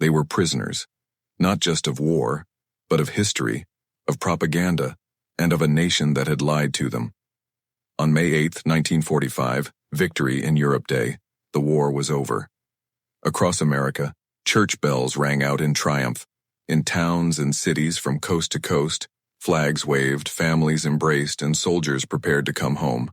They were prisoners, not just of war, but of history, of propaganda, and of a nation that had lied to them. On May 8, 1945, Victory in Europe Day, the war was over. Across America, church bells rang out in triumph. In towns and cities from coast to coast, flags waved, families embraced, and soldiers prepared to come home.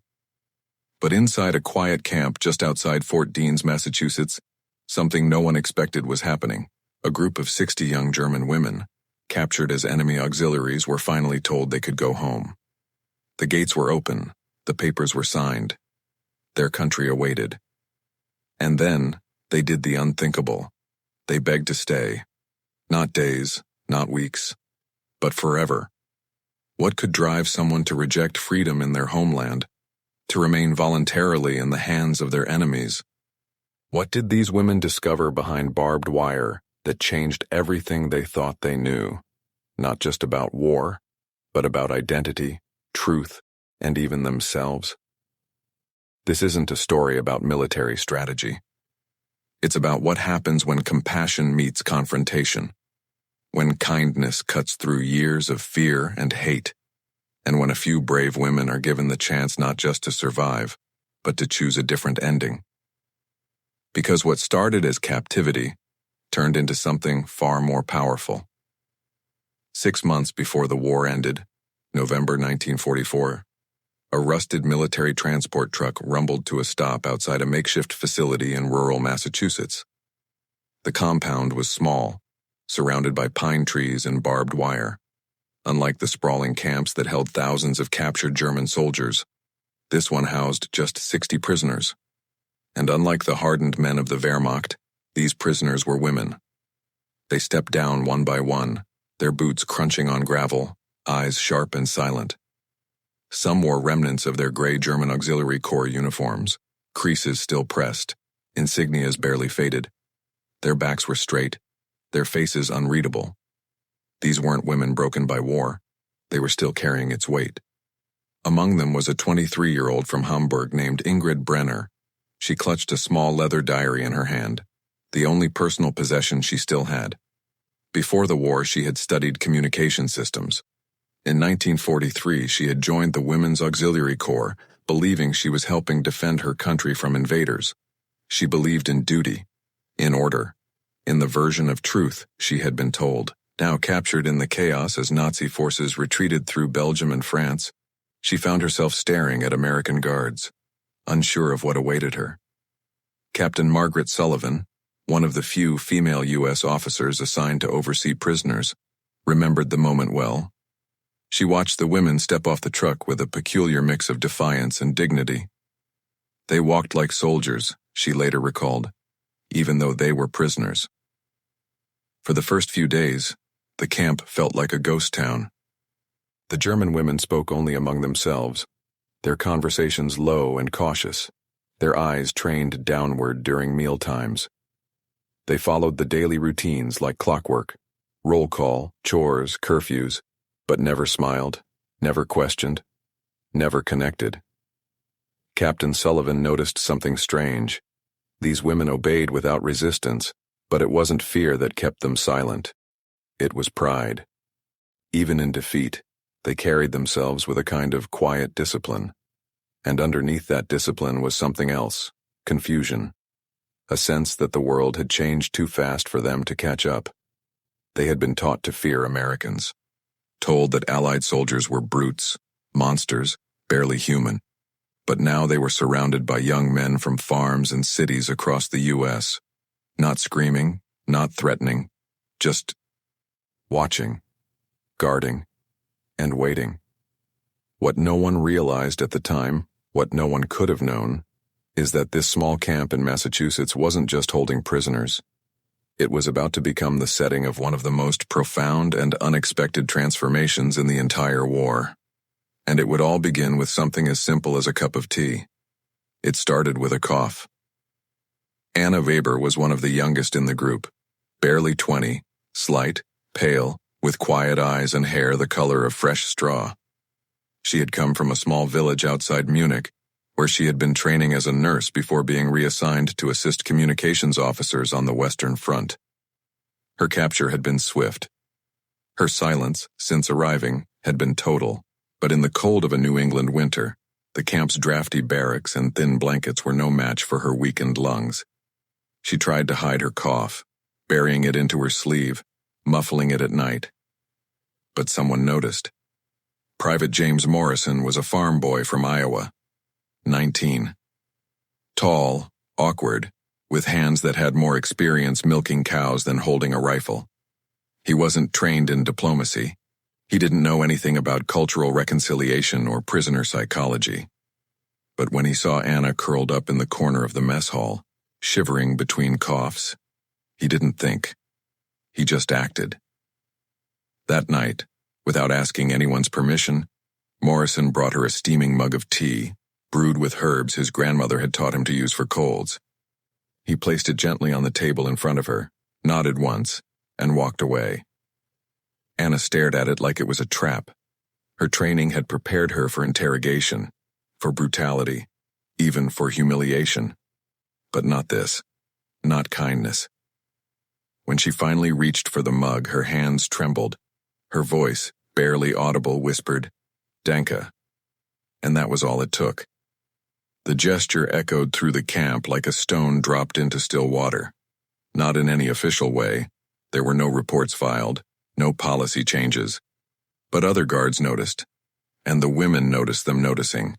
But inside a quiet camp just outside Fort Deans, Massachusetts, something no one expected was happening. A group of 60 young German women, captured as enemy auxiliaries, were finally told they could go home. The gates were open, the papers were signed. Their country awaited. And then, they did the unthinkable. They begged to stay. Not days, not weeks, but forever. What could drive someone to reject freedom in their homeland, to remain voluntarily in the hands of their enemies? What did these women discover behind barbed wire that changed everything they thought they knew, not just about war, but about identity, truth, and even themselves? This isn't a story about military strategy. It's about what happens when compassion meets confrontation, when kindness cuts through years of fear and hate, and when a few brave women are given the chance not just to survive, but to choose a different ending. Because what started as captivity turned into something far more powerful. 6 months before the war ended, November 1944, a rusted military transport truck rumbled to a stop outside a makeshift facility in rural Massachusetts. The compound was small, surrounded by pine trees and barbed wire. Unlike the sprawling camps that held thousands of captured German soldiers, this one housed just 60 prisoners. And unlike the hardened men of the Wehrmacht, these prisoners were women. They stepped down one by one, their boots crunching on gravel, eyes sharp and silent. Some wore remnants of their gray German Auxiliary Corps uniforms, creases still pressed, insignias barely faded. Their backs were straight, their faces unreadable. These weren't women broken by war. They were still carrying its weight. Among them was a 23-year-old from Hamburg named Ingrid Brenner. She clutched a small leather diary in her hand, the only personal possession she still had. Before the war, she had studied communication systems. In 1943, she had joined the Women's Auxiliary Corps, believing she was helping defend her country from invaders. She believed in duty, in order, in the version of truth she had been told. Now captured in the chaos as Nazi forces retreated through Belgium and France, she found herself staring at American guards, unsure of what awaited her. Captain Margaret Sullivan, one of the few female U.S. officers assigned to oversee prisoners, remembered the moment well. She watched the women step off the truck with a peculiar mix of defiance and dignity. They walked like soldiers, she later recalled, even though they were prisoners. For the first few days, the camp felt like a ghost town. The German women spoke only among themselves, their conversations low and cautious, their eyes trained downward during meal times. They followed the daily routines like clockwork, roll call, chores, curfews, but never smiled, never questioned, never connected. Captain Sullivan noticed something strange. These women obeyed without resistance, but it wasn't fear that kept them silent. It was pride. Even in defeat, they carried themselves with a kind of quiet discipline. And underneath that discipline was something else, confusion. A sense that the world had changed too fast for them to catch up. They had been taught to fear Americans, told that Allied soldiers were brutes, monsters, barely human. But now they were surrounded by young men from farms and cities across the U.S., not screaming, not threatening, just watching, guarding, and waiting. What no one realized at the time, what no one could have known, is that this small camp in Massachusetts wasn't just holding prisoners. It was about to become the setting of one of the most profound and unexpected transformations in the entire war. And it would all begin with something as simple as a cup of tea. It started with a cough. Anna Weber was one of the youngest in the group, barely 20, slight, pale, with quiet eyes and hair the color of fresh straw. She had come from a small village outside Munich, where she had been training as a nurse before being reassigned to assist communications officers on the Western Front. Her capture had been swift. Her silence, since arriving, had been total, but in the cold of a New England winter, the camp's drafty barracks and thin blankets were no match for her weakened lungs. She tried to hide her cough, burying it into her sleeve, muffling it at night. But someone noticed. Private James Morrison was a farm boy from Iowa, 19. Tall, awkward, with hands that had more experience milking cows than holding a rifle. He wasn't trained in diplomacy. He didn't know anything about cultural reconciliation or prisoner psychology. But when he saw Anna curled up in the corner of the mess hall, shivering between coughs, he didn't think. He just acted. That night, without asking anyone's permission, Morrison brought her a steaming mug of tea, brewed with herbs his grandmother had taught him to use for colds. He placed it gently on the table in front of her, nodded once, and walked away. Anna stared at it like it was a trap. Her training had prepared her for interrogation, for brutality, even for humiliation. But not this. Not kindness. When she finally reached for the mug, her hands trembled. Her voice, barely audible, whispered, "Danke." And that was all it took. The gesture echoed through the camp like a stone dropped into still water. Not in any official way. There were no reports filed, no policy changes. But other guards noticed, and the women noticed them noticing.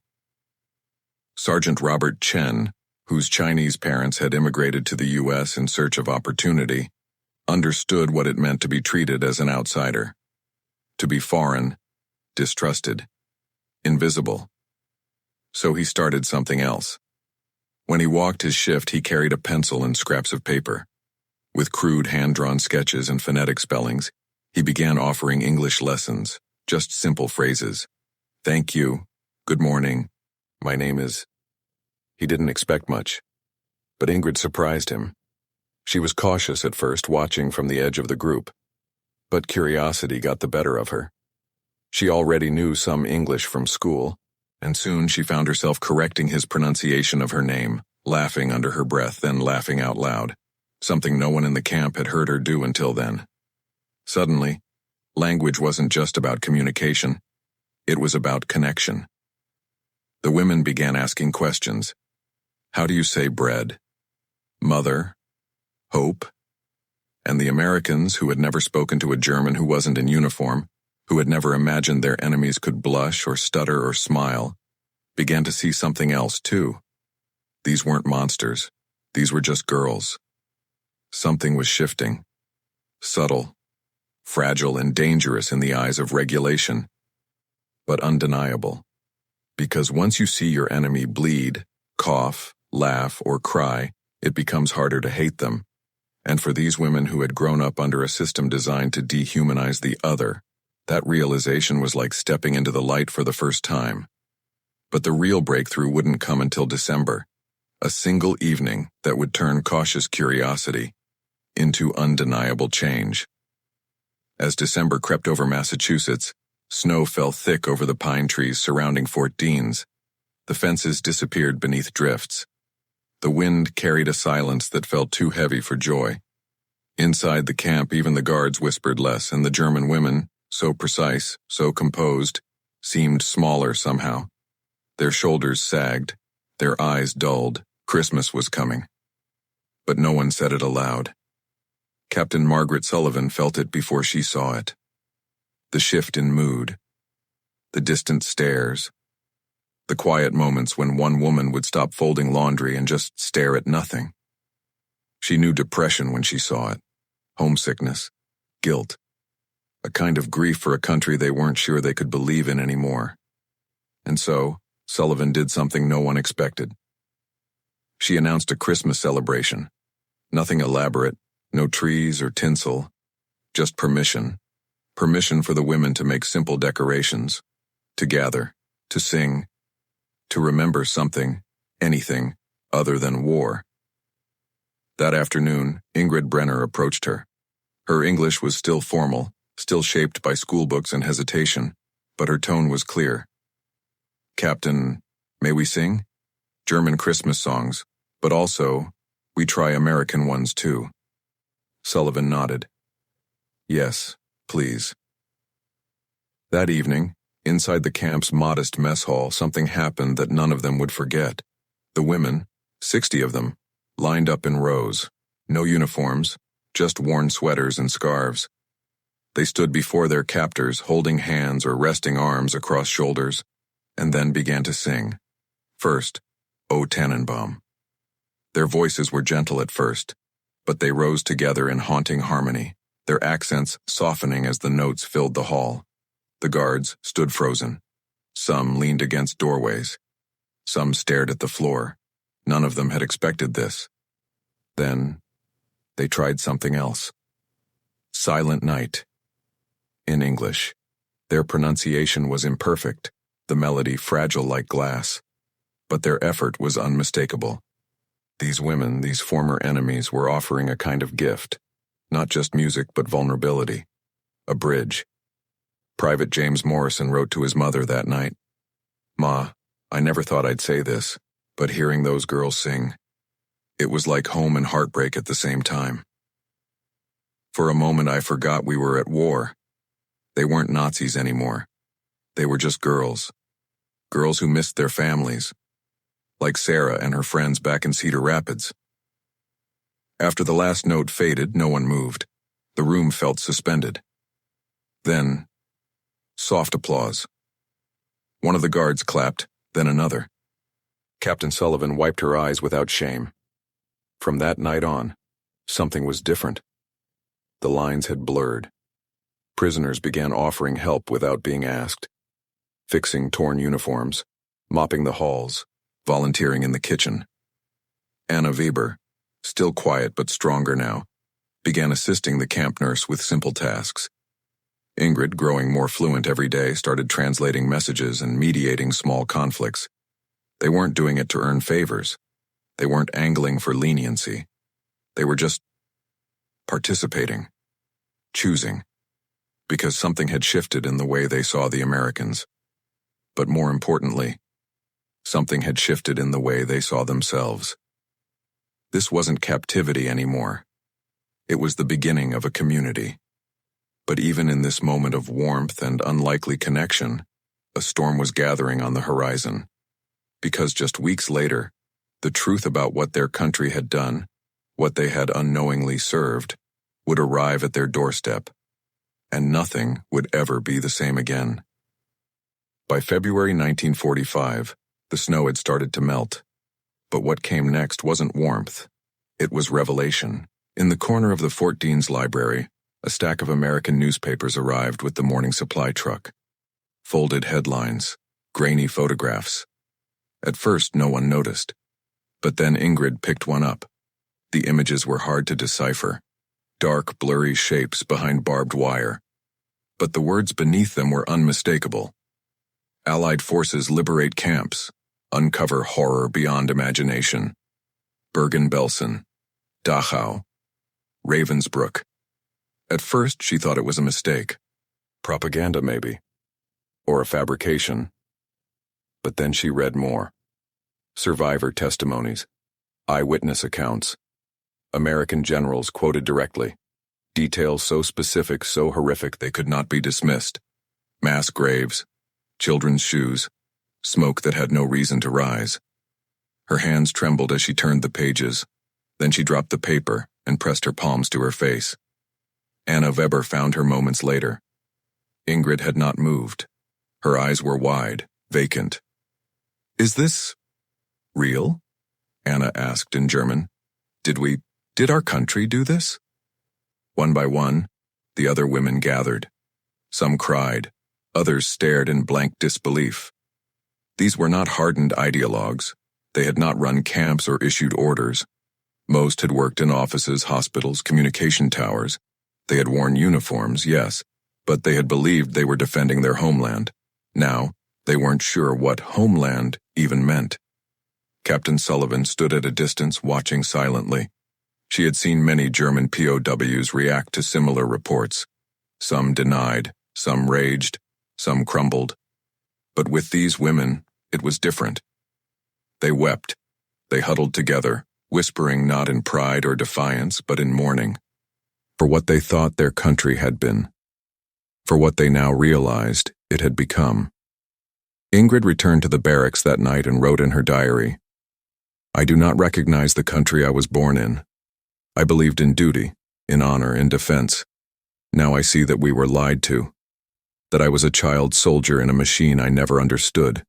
Sergeant Robert Chen, whose Chinese parents had immigrated to the U.S. in search of opportunity, understood what it meant to be treated as an outsider. To be foreign, distrusted, invisible. So he started something else. When he walked his shift, he carried a pencil and scraps of paper. With crude hand-drawn sketches and phonetic spellings, he began offering English lessons, just simple phrases. "Thank you," "Good morning," "My name is..." He didn't expect much. But Ingrid surprised him. She was cautious at first, watching from the edge of the group. But curiosity got the better of her. She already knew some English from school, and soon she found herself correcting his pronunciation of her name, laughing under her breath, then laughing out loud, something no one in the camp had heard her do until then. Suddenly, language wasn't just about communication. It was about connection. The women began asking questions. How do you say bread? Mother? Hope? And the Americans, who had never spoken to a German who wasn't in uniform, who had never imagined their enemies could blush or stutter or smile, began to see something else too. These weren't monsters. These were just girls. Something was shifting. Subtle, fragile, and dangerous in the eyes of regulation, but undeniable. Because once you see your enemy bleed, cough, laugh, or cry, it becomes harder to hate them. And for these women who had grown up under a system designed to dehumanize the other, that realization was like stepping into the light for the first time. But the real breakthrough wouldn't come until December, a single evening that would turn cautious curiosity into undeniable change. As December crept over Massachusetts, snow fell thick over the pine trees surrounding Fort Deans. The fences disappeared beneath drifts. The wind carried a silence that felt too heavy for joy. Inside the camp, even the guards whispered less, and the German women, so precise, so composed, seemed smaller somehow. Their shoulders sagged, their eyes dulled. Christmas was coming. But no one said it aloud. Captain Margaret Sullivan felt it before she saw it. The shift in mood. The distant stares. The quiet moments when one woman would stop folding laundry and just stare at nothing. She knew depression when she saw it. Homesickness. Guilt. A kind of grief for a country they weren't sure they could believe in anymore. And so, Sullivan did something no one expected. She announced a Christmas celebration. Nothing elaborate, no trees or tinsel, just permission. Permission for the women to make simple decorations, to gather, to sing, to remember something, anything, other than war. That afternoon, Ingrid Brenner approached her. Her English was still formal, still shaped by schoolbooks and hesitation, but her tone was clear. "Captain, may we sing? German Christmas songs, but also, we try American ones too." Sullivan nodded. Yes, please. That evening, inside the camp's modest mess hall, something happened that none of them would forget. The women, 60 of them, lined up in rows. No uniforms, just worn sweaters and scarves. They stood before their captors, holding hands or resting arms across shoulders, and then began to sing. First, O Tannenbaum. Their voices were gentle at first, but they rose together in haunting harmony, their accents softening as the notes filled the hall. The guards stood frozen. Some leaned against doorways. Some stared at the floor. None of them had expected this. Then, they tried something else. Silent Night. In English. Their pronunciation was imperfect, the melody fragile like glass. But their effort was unmistakable. These women, these former enemies, were offering a kind of gift. Not just music, but vulnerability. A bridge. Private James Morrison wrote to his mother that night, "Ma, I never thought I'd say this, but hearing those girls sing, it was like home and heartbreak at the same time. For a moment I forgot we were at war. They weren't Nazis anymore. They were just girls. Girls who missed their families. Like Sarah and her friends back in Cedar Rapids." After the last note faded, no one moved. The room felt suspended. Then, soft applause. One of the guards clapped, then another. Captain Sullivan wiped her eyes without shame. From that night on, something was different. The lines had blurred. Prisoners began offering help without being asked. Fixing torn uniforms, mopping the halls, volunteering in the kitchen. Anna Weber, still quiet but stronger now, began assisting the camp nurse with simple tasks. Ingrid, growing more fluent every day, started translating messages and mediating small conflicts. They weren't doing it to earn favors. They weren't angling for leniency. They were just participating, choosing, because something had shifted in the way they saw the Americans. But more importantly, something had shifted in the way they saw themselves. This wasn't captivity anymore. It was the beginning of a community. But even in this moment of warmth and unlikely connection, a storm was gathering on the horizon. Because just weeks later, the truth about what their country had done, what they had unknowingly served, would arrive at their doorstep, and nothing would ever be the same again. By February 1945, the snow had started to melt. But what came next wasn't warmth. It was revelation. In the corner of the Fort Dean's library, a stack of American newspapers arrived with the morning supply truck. Folded headlines, grainy photographs. At first, no one noticed. But then Ingrid picked one up. The images were hard to decipher. Dark, blurry shapes behind barbed wire. But the words beneath them were unmistakable. Allied forces liberate camps. Uncover horror beyond imagination. Bergen-Belsen. Dachau. Ravensbrück. At first, she thought it was a mistake. Propaganda, maybe. Or a fabrication. But then she read more. Survivor testimonies. Eyewitness accounts. American generals quoted directly. Details so specific, so horrific they could not be dismissed. Mass graves. Children's shoes. Smoke that had no reason to rise. Her hands trembled as she turned the pages. Then she dropped the paper and pressed her palms to her face. Anna Weber found her moments later. Ingrid had not moved. Her eyes were wide, vacant. "Is this real?" Anna asked in German. Did our country do this?" One by one, the other women gathered. Some cried, others stared in blank disbelief. These were not hardened ideologues. They had not run camps or issued orders. Most had worked in offices, hospitals, communication towers. They had worn uniforms, yes, but they had believed they were defending their homeland. Now, they weren't sure what homeland even meant. Captain Sullivan stood at a distance, watching silently. She had seen many German POWs react to similar reports. Some denied, some raged, some crumbled. But with these women, it was different. They wept. They huddled together, whispering not in pride or defiance, but in mourning. for what they thought their country had been, for what they now realized it had become. Ingrid returned to the barracks that night and wrote in her diary, "I do not recognize the country I was born in. I believed in duty, in honor, in defense. Now I see that we were lied to, that I was a child soldier in a machine I never understood.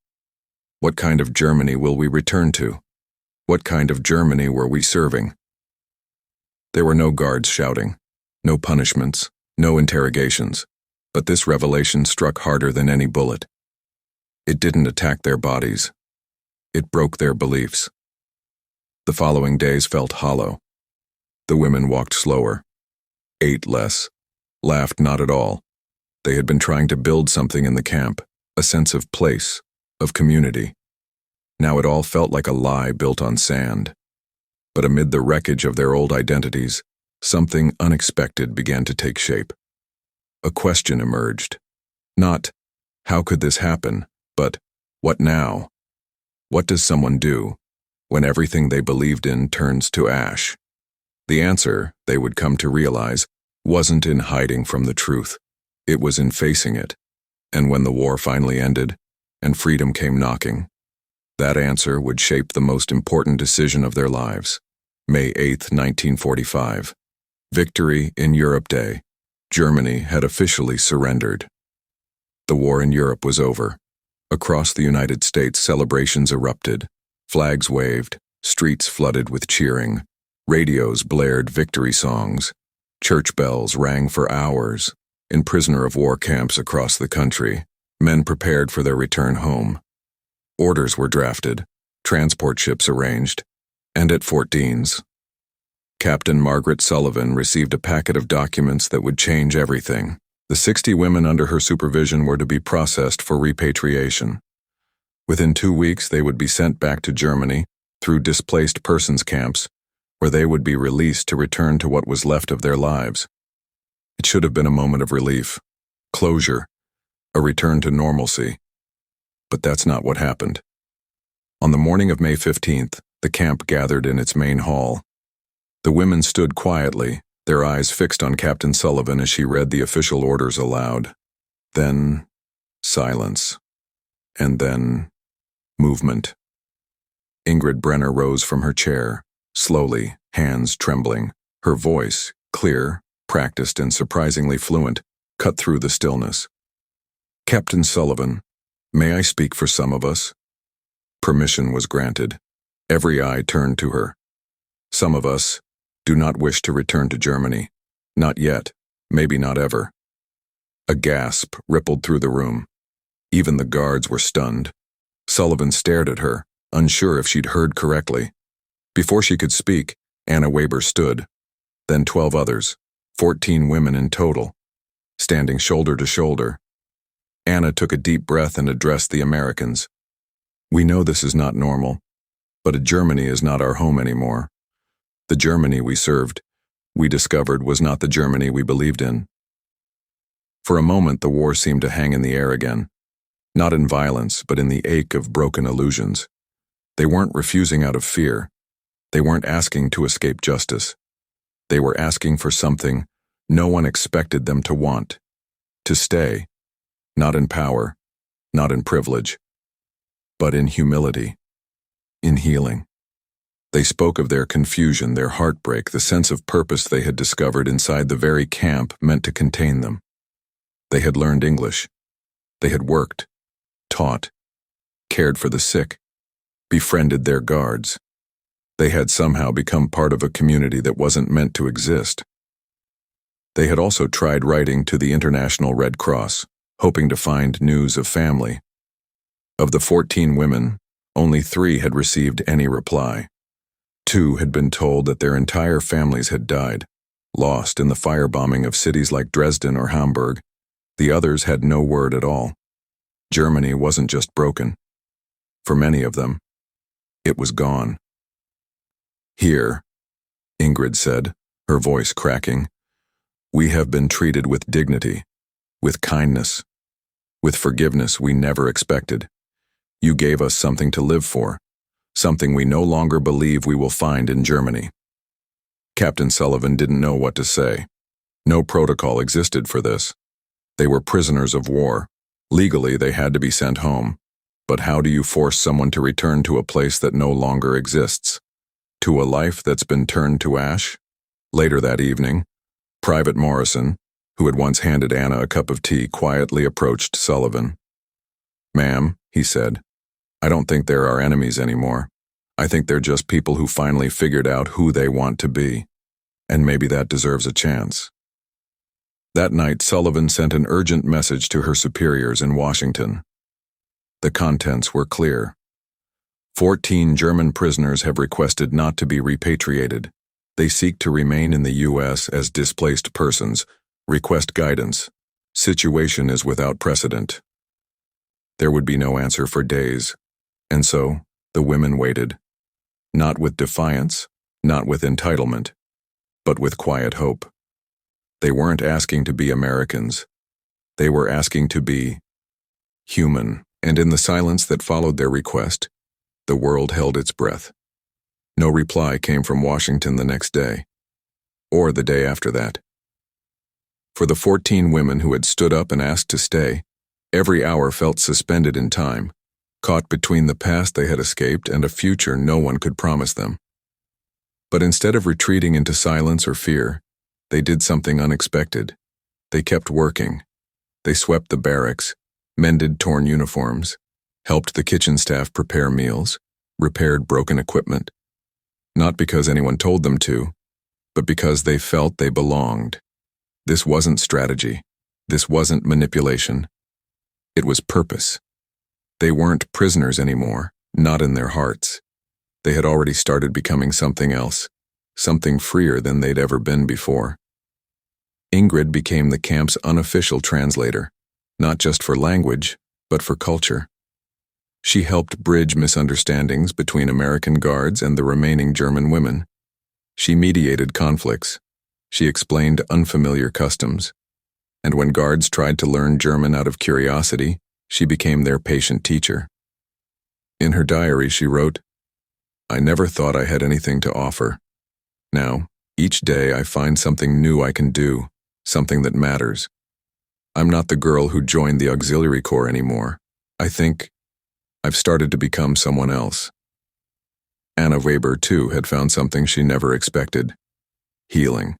What kind of Germany will we return to? What kind of Germany were we serving?" There were no guards shouting, no punishments, no interrogations, but this revelation struck harder than any bullet. It didn't attack their bodies. It broke their beliefs. The following days felt hollow. The women walked slower, ate less, laughed not at all. They had been trying to build something in the camp, a sense of place, of community. Now it all felt like a lie built on sand. But amid the wreckage of their old identities, something unexpected began to take shape. A question emerged. Not, how could this happen, but, what now? What does someone do when everything they believed in turns to ash? The answer, they would come to realize, wasn't in hiding from the truth. It was in facing it. And when the war finally ended, and freedom came knocking, that answer would shape the most important decision of their lives. May 8, 1945. Victory in Europe Day. Germany had officially surrendered. The war in Europe was over. Across the United States, celebrations erupted. Flags waved, streets flooded with cheering. Radios blared victory songs. Church bells rang for hours. In prisoner of war camps across the country, men prepared for their return home. Orders were drafted, transport ships arranged, and at Fort Deans, Captain Margaret Sullivan received a packet of documents that would change everything. The 60 women under her supervision were to be processed for repatriation. Within 2 weeks, they would be sent back to Germany through displaced persons camps, where they would be released to return to what was left of their lives. It should have been a moment of relief, closure, a return to normalcy. But that's not what happened. On the morning of May 15th, the camp gathered in its main hall. The women stood quietly, their eyes fixed on Captain Sullivan as she read the official orders aloud. Then, silence. And then, movement. Ingrid Brenner rose from her chair, slowly, hands trembling. Her voice, clear, practiced and surprisingly fluent, cut through the stillness. "Captain Sullivan, may I speak for some of us?" Permission was granted. Every eye turned to her. "Some of us do not wish to return to Germany. Not yet, maybe not ever." A gasp rippled through the room. Even the guards were stunned. Sullivan stared at her, unsure if she'd heard correctly. Before she could speak, Anna Weber stood. Then 12 others, 14 women in total, standing shoulder to shoulder. Anna took a deep breath and addressed the Americans. "We know this is not normal, but Germany is not our home anymore. The Germany we served, we discovered, was not the Germany we believed in." For a moment, the war seemed to hang in the air again, not in violence, but in the ache of broken illusions. They weren't refusing out of fear. They weren't asking to escape justice. They were asking for something no one expected them to want, to stay, not in power, not in privilege, but in humility, in healing. They spoke of their confusion, their heartbreak, the sense of purpose they had discovered inside the very camp meant to contain them. They had learned English. They had worked, taught, cared for the sick, befriended their guards. They had somehow become part of a community that wasn't meant to exist. They had also tried writing to the International Red Cross, hoping to find news of family. Of the 14 women, only 3 had received any reply. 2 had been told that their entire families had died, lost in the firebombing of cities like Dresden or Hamburg. The others had no word at all. Germany wasn't just broken. For many of them, it was gone. "Here," Ingrid said, her voice cracking, "we have been treated with dignity, with kindness, with forgiveness we never expected. You gave us something to live for, something we no longer believe we will find in Germany." Captain Sullivan didn't know what to say. No protocol existed for this. They were prisoners of war. Legally, they had to be sent home. But how do you force someone to return to a place that no longer exists? To a life that's been turned to ash? Later that evening, Private Morrison, who had once handed Anna a cup of tea, quietly approached Sullivan. "Ma'am," he said, "I don't think there are enemies anymore. I think they're just people who finally figured out who they want to be. And maybe that deserves a chance." That night, Sullivan sent an urgent message to her superiors in Washington. The contents were clear. 14 German prisoners have requested not to be repatriated. They seek to remain in the U.S. as displaced persons. Request guidance. Situation is without precedent. There would be no answer for days, and so the women waited. Not with defiance, not with entitlement, but with quiet hope. They weren't asking to be Americans. They were asking to be human, and in the silence that followed their request, the world held its breath. No reply came from Washington the next day, or the day after that. For the 14 women who had stood up and asked to stay, every hour felt suspended in time, caught between the past they had escaped and a future no one could promise them. But instead of retreating into silence or fear, they did something unexpected. They kept working. They swept the barracks, mended torn uniforms, helped the kitchen staff prepare meals, repaired broken equipment. Not because anyone told them to, but because they felt they belonged. This wasn't strategy. This wasn't manipulation. It was purpose. They weren't prisoners anymore, not in their hearts. They had already started becoming something else, something freer than they'd ever been before. Ingrid became the camp's unofficial translator, not just for language, but for culture. She helped bridge misunderstandings between American guards and the remaining German women. She mediated conflicts. She explained unfamiliar customs. And when guards tried to learn German out of curiosity, she became their patient teacher. In her diary, she wrote, "I never thought I had anything to offer. Now, each day I find something new I can do, something that matters. I'm not the girl who joined the auxiliary corps anymore. I think I've started to become someone else." Anna Weber, too, had found something she never expected: healing.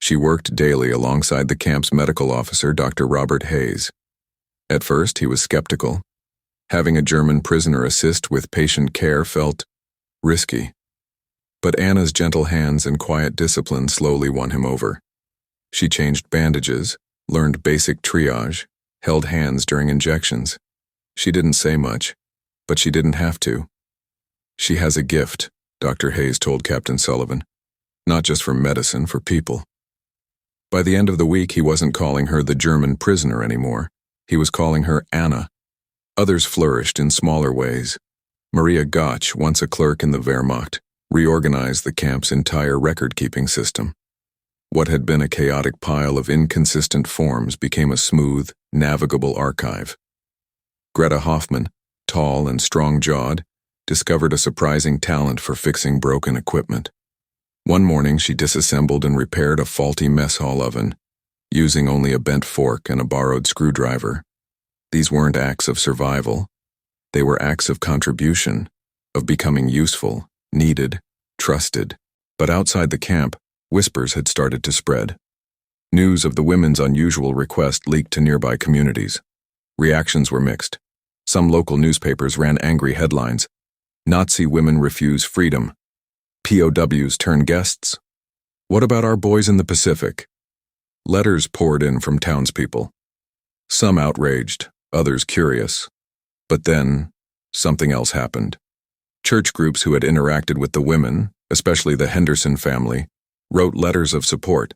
She worked daily alongside the camp's medical officer, Dr. Robert Hayes. At first, he was skeptical. Having a German prisoner assist with patient care felt risky. But Anna's gentle hands and quiet discipline slowly won him over. She changed bandages, learned basic triage, held hands during injections. She didn't say much, but she didn't have to. "She has a gift," Dr. Hayes told Captain Sullivan. "Not just for medicine, for people." By the end of the week, he wasn't calling her the German prisoner anymore. He was calling her Anna. Others flourished in smaller ways. Maria Gotch, once a clerk in the Wehrmacht, reorganized the camp's entire record-keeping system. What had been a chaotic pile of inconsistent forms became a smooth, navigable archive. Greta Hoffman, tall and strong-jawed, discovered a surprising talent for fixing broken equipment. One morning, she disassembled and repaired a faulty mess hall oven, using only a bent fork and a borrowed screwdriver. These weren't acts of survival. They were acts of contribution, of becoming useful, needed, trusted. But outside the camp, whispers had started to spread. News of the women's unusual request leaked to nearby communities. Reactions were mixed. Some local newspapers ran angry headlines: "Nazi women refuse freedom. POWs turn guests. What about our boys in the Pacific?" Letters poured in from townspeople. Some outraged, others curious. But then, something else happened. Church groups who had interacted with the women, especially the Henderson family, wrote letters of support.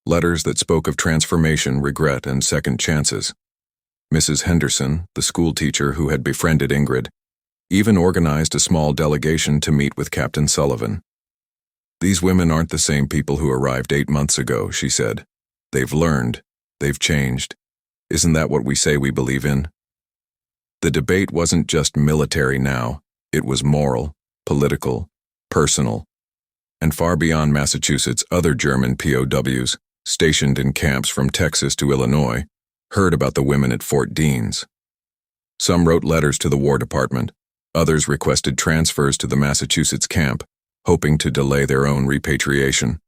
Letters that spoke of transformation, regret, and second chances. Mrs. Henderson, the schoolteacher who had befriended Ingrid, even organized a small delegation to meet with Captain Sullivan. "These women aren't the same people who arrived 8 months ago," she said. "They've learned. They've changed. Isn't that what we say we believe in?" The debate wasn't just military now. It was moral, political, personal. And far beyond Massachusetts, other German POWs, stationed in camps from Texas to Illinois, heard about the women at Fort Deans. Some wrote letters to the War Department, others requested transfers to the Massachusetts camp, hoping to delay their own repatriation.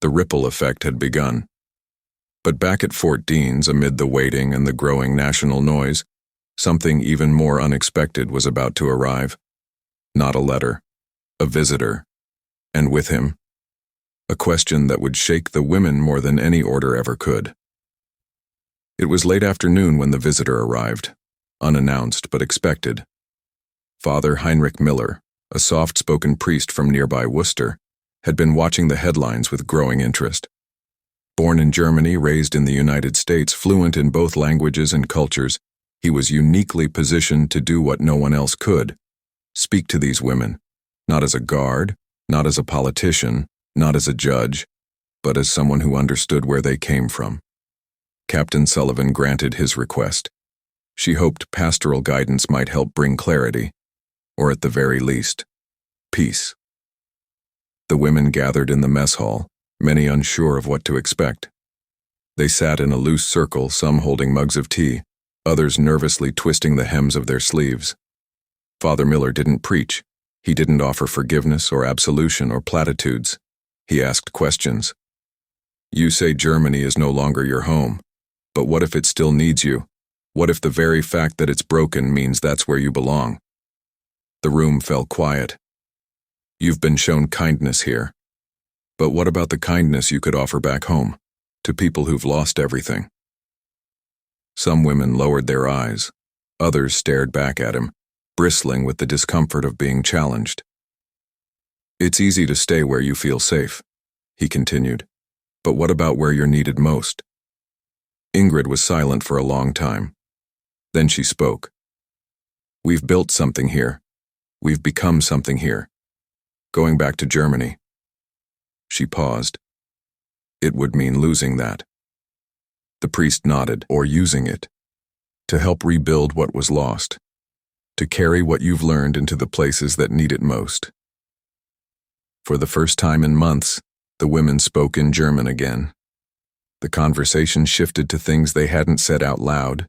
The ripple effect had begun. But back at Fort Deans, amid the waiting and the growing national noise, something even more unexpected was about to arrive. Not a letter, a visitor, and with him, a question that would shake the women more than any order ever could. It was late afternoon when the visitor arrived, unannounced but expected. Father Heinrich Miller, a soft-spoken priest from nearby Worcester, had been watching the headlines with growing interest. Born in Germany, raised in the United States, fluent in both languages and cultures, he was uniquely positioned to do what no one else could: speak to these women, not as a guard, not as a politician, not as a judge, but as someone who understood where they came from. Captain Sullivan granted his request. She hoped pastoral guidance might help bring clarity, or at the very least, peace. The women gathered in the mess hall, many unsure of what to expect. They sat in a loose circle, some holding mugs of tea, others nervously twisting the hems of their sleeves. Father Miller didn't preach. He didn't offer forgiveness or absolution or platitudes. He asked questions. You say Germany is no longer your home, but what if it still needs you? What if the very fact that it's broken means that's where you belong? The room fell quiet. You've been shown kindness here. But what about the kindness you could offer back home, to people who've lost everything? Some women lowered their eyes. Others stared back at him, bristling with the discomfort of being challenged. It's easy to stay where you feel safe, he continued. But what about where you're needed most? Ingrid was silent for a long time. Then she spoke. We've built something here. We've become something here. Going back to Germany. She paused. It would mean losing that. The priest nodded, or using it, to help rebuild what was lost, to carry what you've learned into the places that need it most. For the first time in months, the women spoke in German again. The conversation shifted to things they hadn't said out loud: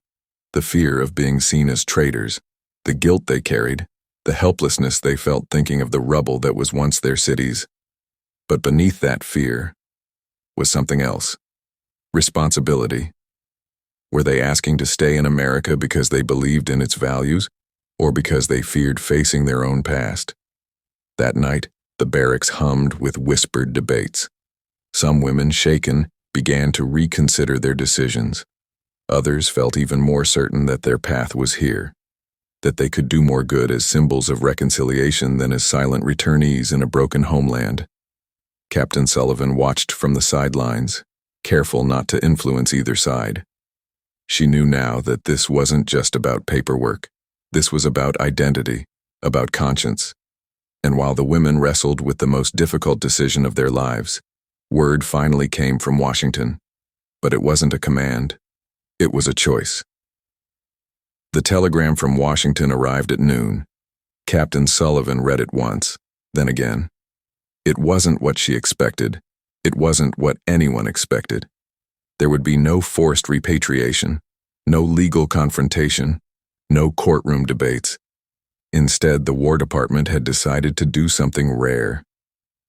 the fear of being seen as traitors, the guilt they carried, the helplessness they felt thinking of the rubble that was once their cities. But beneath that fear was something else: responsibility. Were they asking to stay in America because they believed in its values, or because they feared facing their own past? That night, the barracks hummed with whispered debates. Some women, shaken, began to reconsider their decisions. Others felt even more certain that their path was here, that they could do more good as symbols of reconciliation than as silent returnees in a broken homeland. Captain Sullivan watched from the sidelines, careful not to influence either side. She knew now that this wasn't just about paperwork. This was about identity, about conscience. And while the women wrestled with the most difficult decision of their lives, word finally came from Washington. But it wasn't a command. It was a choice. The telegram from Washington arrived at noon. Captain Sullivan read it once, then again. It wasn't what she expected. It wasn't what anyone expected. There would be no forced repatriation, no legal confrontation, no courtroom debates. Instead, the War Department had decided to do something rare,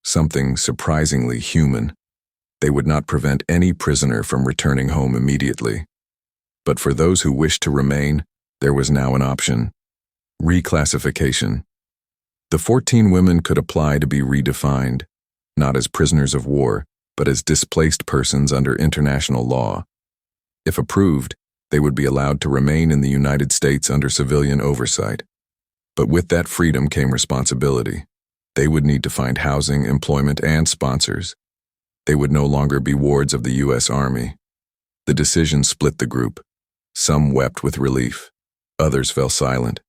something surprisingly human. They would not prevent any prisoner from returning home immediately. But for those who wished to remain, there was now an option: reclassification. The 14 women could apply to be redefined, not as prisoners of war, but as displaced persons under international law. If approved, they would be allowed to remain in the United States under civilian oversight. But with that freedom came responsibility. They would need to find housing, employment, and sponsors. They would no longer be wards of the U.S. Army. The decision split the group. Some wept with relief. Others fell silent.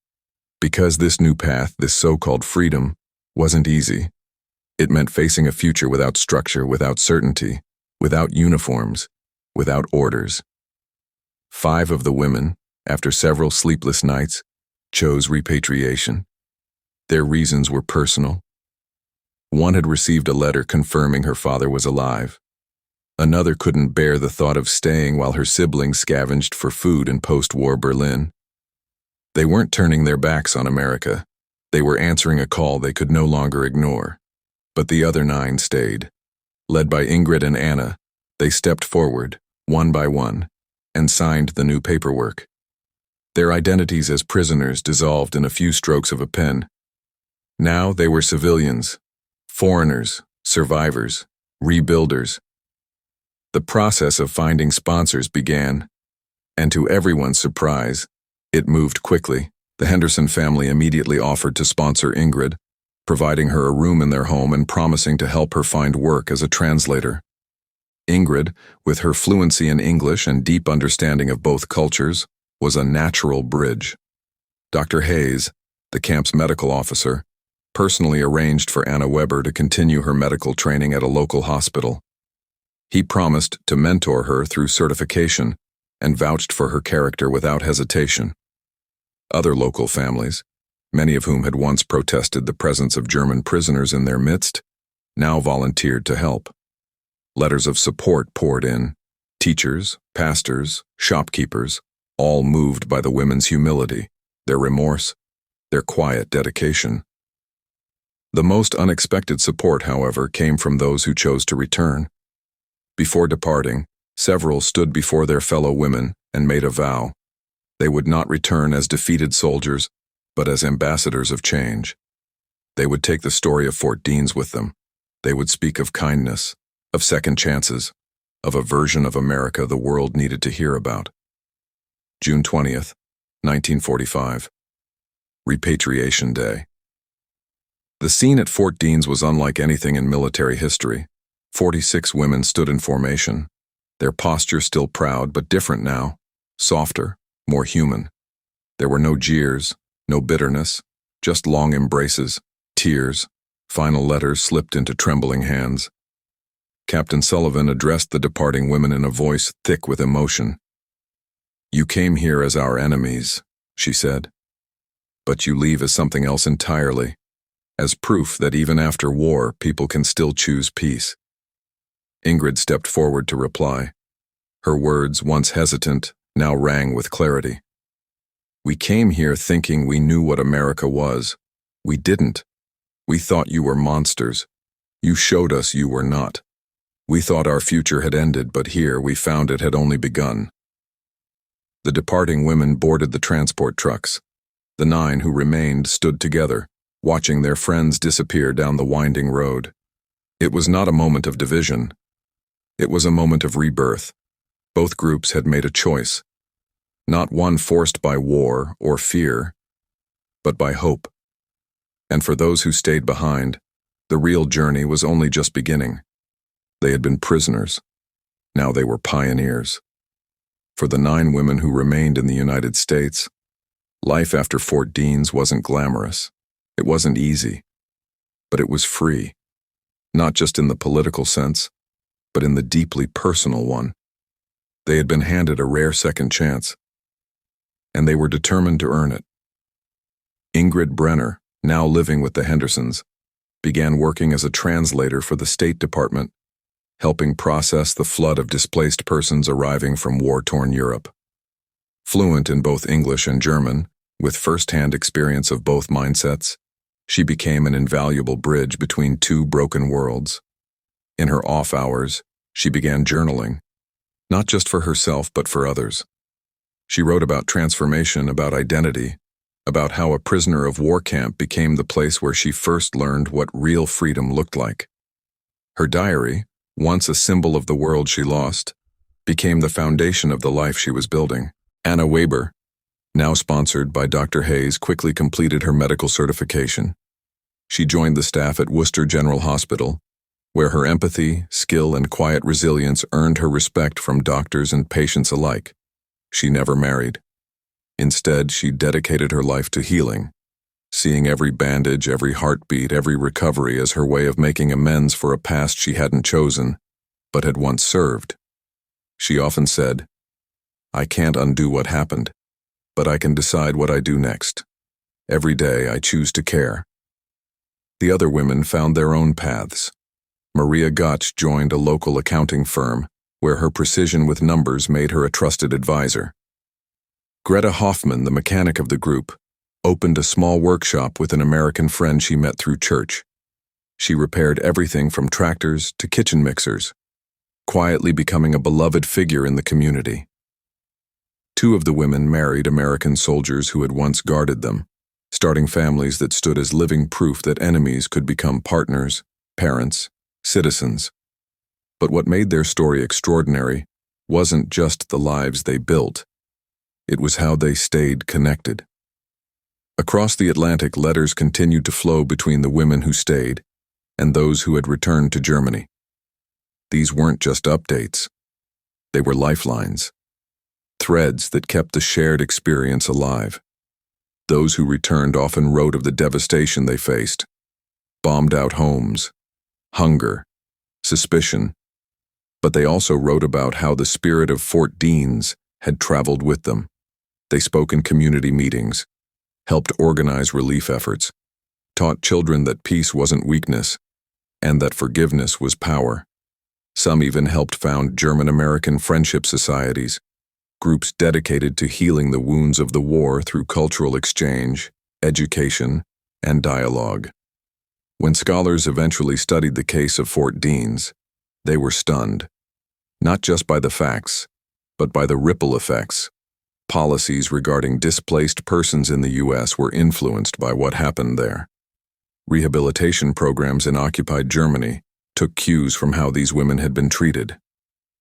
Because this new path, this so-called freedom, wasn't easy. It meant facing a future without structure, without certainty, without uniforms, without orders. 5 of the women, after several sleepless nights, chose repatriation. Their reasons were personal. One had received a letter confirming her father was alive. Another couldn't bear the thought of staying while her siblings scavenged for food in post-war Berlin. They weren't turning their backs on America. They were answering a call they could no longer ignore. But the other 9 stayed. Led by Ingrid and Anna, they stepped forward, one by one, and signed the new paperwork. Their identities as prisoners dissolved in a few strokes of a pen. Now they were civilians, foreigners, survivors, rebuilders. The process of finding sponsors began, and to everyone's surprise, it moved quickly. The Henderson family immediately offered to sponsor Ingrid, providing her a room in their home and promising to help her find work as a translator. Ingrid, with her fluency in English and deep understanding of both cultures, was a natural bridge. Dr. Hayes, the camp's medical officer, personally arranged for Anna Weber to continue her medical training at a local hospital. He promised to mentor her through certification and vouched for her character without hesitation. Other local families, many of whom had once protested the presence of German prisoners in their midst, now volunteered to help. Letters of support poured in. Teachers, pastors, shopkeepers, all moved by the women's humility, their remorse, their quiet dedication. The most unexpected support, however, came from those who chose to return. Before departing, several stood before their fellow women and made a vow. They would not return as defeated soldiers, but as ambassadors of change. They would take the story of Fort Deans with them. They would speak of kindness, of second chances, of a version of America the world needed to hear about. June 20th, 1945. Repatriation Day. The scene at Fort Deans was unlike anything in military history. 46 women stood in formation, their posture still proud but different now, softer, more human. There were no jeers, no bitterness, just long embraces, tears, final letters slipped into trembling hands. Captain Sullivan addressed the departing women in a voice thick with emotion. "You came here as our enemies," she said, "but you leave as something else entirely, as proof that even after war, people can still choose peace." Ingrid stepped forward to reply. Her words, once hesitant, now rang with clarity. "We came here thinking we knew what America was. We didn't. We thought you were monsters. You showed us you were not. We thought our future had ended, but here we found it had only begun." The departing women boarded the transport trucks. The 9 who remained stood together, watching their friends disappear down the winding road. It was not a moment of division. It was a moment of rebirth. Both groups had made a choice, not one forced by war or fear, but by hope. And for those who stayed behind, the real journey was only just beginning. They had been prisoners. Now they were pioneers. For the 9 women who remained in the United States, life after Fort Deans wasn't glamorous. It wasn't easy. But it was free. Not just in the political sense, but in the deeply personal one. They had been handed a rare second chance, and they were determined to earn it. Ingrid Brenner, now living with the Hendersons, began working as a translator for the State Department, helping process the flood of displaced persons arriving from war-torn Europe. Fluent in both English and German, with first-hand experience of both mindsets, she became an invaluable bridge between 2 broken worlds. In her off hours, she began journaling, not just for herself but for others. She wrote about transformation, about identity, about how a prisoner of war camp became the place where she first learned what real freedom looked like. Her diary, once a symbol of the world she lost, became the foundation of the life she was building. Anna Weber, now sponsored by Dr. Hayes, quickly completed her medical certification. She joined the staff at Worcester General Hospital, where her empathy, skill, and quiet resilience earned her respect from doctors and patients alike. She never married. Instead, she dedicated her life to healing, seeing every bandage, every heartbeat, every recovery as her way of making amends for a past she hadn't chosen, but had once served. She often said, "I can't undo what happened, but I can decide what I do next. Every day I choose to care." The other women found their own paths. Maria Gotch joined a local accounting firm, where her precision with numbers made her a trusted advisor. Greta Hoffman, the mechanic of the group, opened a small workshop with an American friend she met through church. She repaired everything from tractors to kitchen mixers, quietly becoming a beloved figure in the community. Two of the women married American soldiers who had once guarded them, starting families that stood as living proof that enemies could become partners, parents, citizens. But what made their story extraordinary wasn't just the lives they built. It was how they stayed connected. Across the Atlantic, letters continued to flow between the women who stayed and those who had returned to Germany. These weren't just updates. They were lifelines, threads that kept the shared experience alive. Those who returned often wrote of the devastation they faced: bombed-out homes, hunger, suspicion. But they also wrote about how the spirit of Fort Deans had traveled with them. They spoke in community meetings, helped organize relief efforts, taught children that peace wasn't weakness, and that forgiveness was power. Some even helped found German-American friendship societies, groups dedicated to healing the wounds of the war through cultural exchange, education, and dialogue. When scholars eventually studied the case of Fort Deans, they were stunned, not just by the facts, but by the ripple effects. Policies regarding displaced persons in the U.S. were influenced by what happened there. Rehabilitation programs in occupied Germany took cues from how these women had been treated.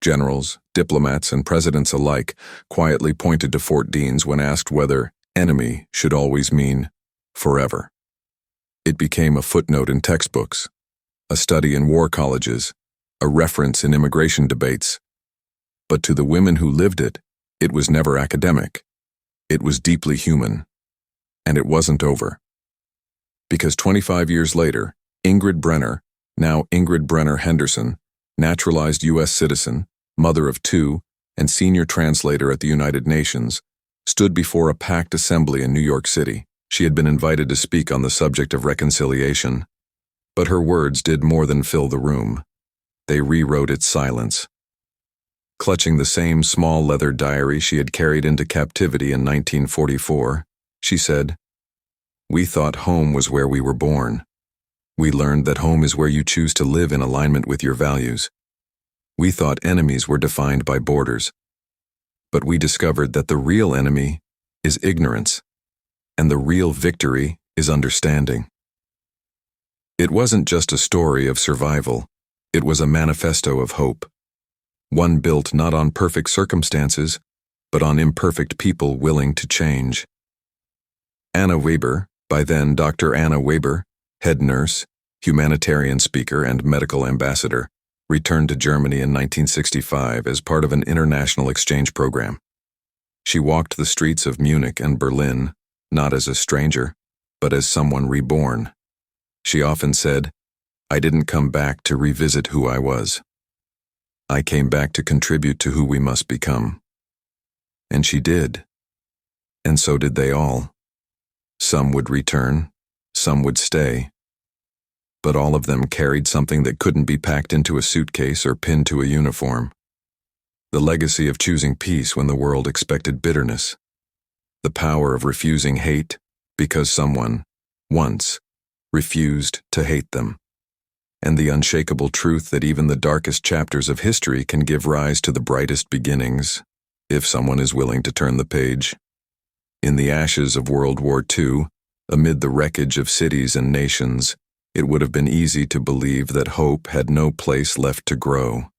Generals, diplomats, and presidents alike quietly pointed to Fort Deans when asked whether enemy should always mean forever. It became a footnote in textbooks, a study in war colleges, a reference in immigration debates. But to the women who lived it, it was never academic. It was deeply human. And it wasn't over. Because 25 years later, Ingrid Brenner, now Ingrid Brenner Henderson, naturalized U.S. citizen, mother of two, and senior translator at the United Nations, stood before a packed assembly in New York City. She had been invited to speak on the subject of reconciliation. But her words did more than fill the room. They rewrote its silence. Clutching the same small leather diary she had carried into captivity in 1944, she said, "We thought home was where we were born. We learned that home is where you choose to live in alignment with your values. We thought enemies were defined by borders. But we discovered that the real enemy is ignorance, and the real victory is understanding." It wasn't just a story of survival. It was a manifesto of hope. One built not on perfect circumstances, but on imperfect people willing to change. Anna Weber, by then Dr. Anna Weber, head nurse, humanitarian speaker, and medical ambassador, returned to Germany in 1965 as part of an international exchange program. She walked the streets of Munich and Berlin, not as a stranger, but as someone reborn. She often said, "I didn't come back to revisit who I was. I came back to contribute to who we must become." And she did. And so did they all. Some would return, some would stay. But all of them carried something that couldn't be packed into a suitcase or pinned to a uniform. The legacy of choosing peace when the world expected bitterness. The power of refusing hate because someone, once, refused to hate them. And the unshakable truth that even the darkest chapters of history can give rise to the brightest beginnings, if someone is willing to turn the page. In the ashes of World War II, amid the wreckage of cities and nations, it would have been easy to believe that hope had no place left to grow.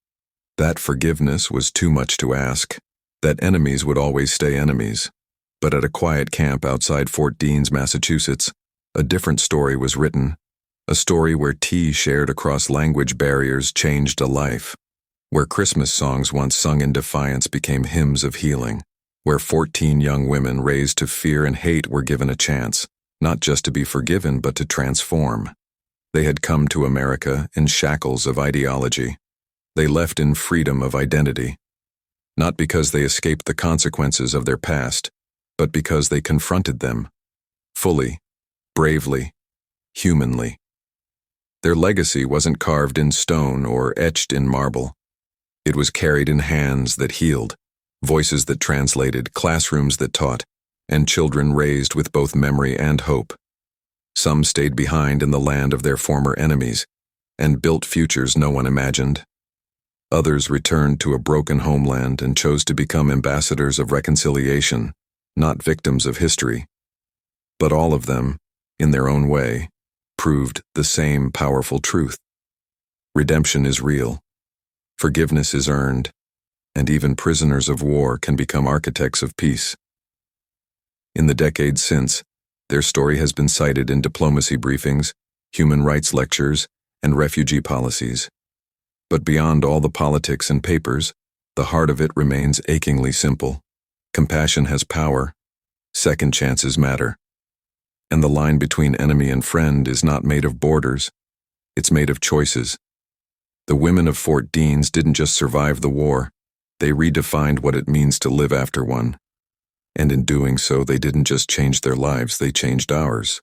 That forgiveness was too much to ask, that enemies would always stay enemies. But at a quiet camp outside Fort Deans, Massachusetts, a different story was written. A story where tea shared across language barriers changed a life. Where Christmas songs once sung in defiance became hymns of healing. Where 14 young women raised to fear and hate were given a chance, not just to be forgiven but to transform. They had come to America in shackles of ideology. They left in freedom of identity. Not because they escaped the consequences of their past, but because they confronted them. Fully, bravely, humanly. Their legacy wasn't carved in stone or etched in marble. It was carried in hands that healed, voices that translated, classrooms that taught, and children raised with both memory and hope. Some stayed behind in the land of their former enemies and built futures no one imagined. Others returned to a broken homeland and chose to become ambassadors of reconciliation, not victims of history. But all of them, in their own way, proved the same powerful truth. Redemption is real. Forgiveness is earned, and even prisoners of war can become architects of peace. In the decades since, their story has been cited in diplomacy briefings, human rights lectures, and refugee policies. But beyond all the politics and papers, the heart of it remains achingly simple. Compassion has power. Second chances matter. And the line between enemy and friend is not made of borders. It's made of choices. The women of Fort Deans didn't just survive the war. They redefined what it means to live after one. And in doing so, they didn't just change their lives, they changed ours.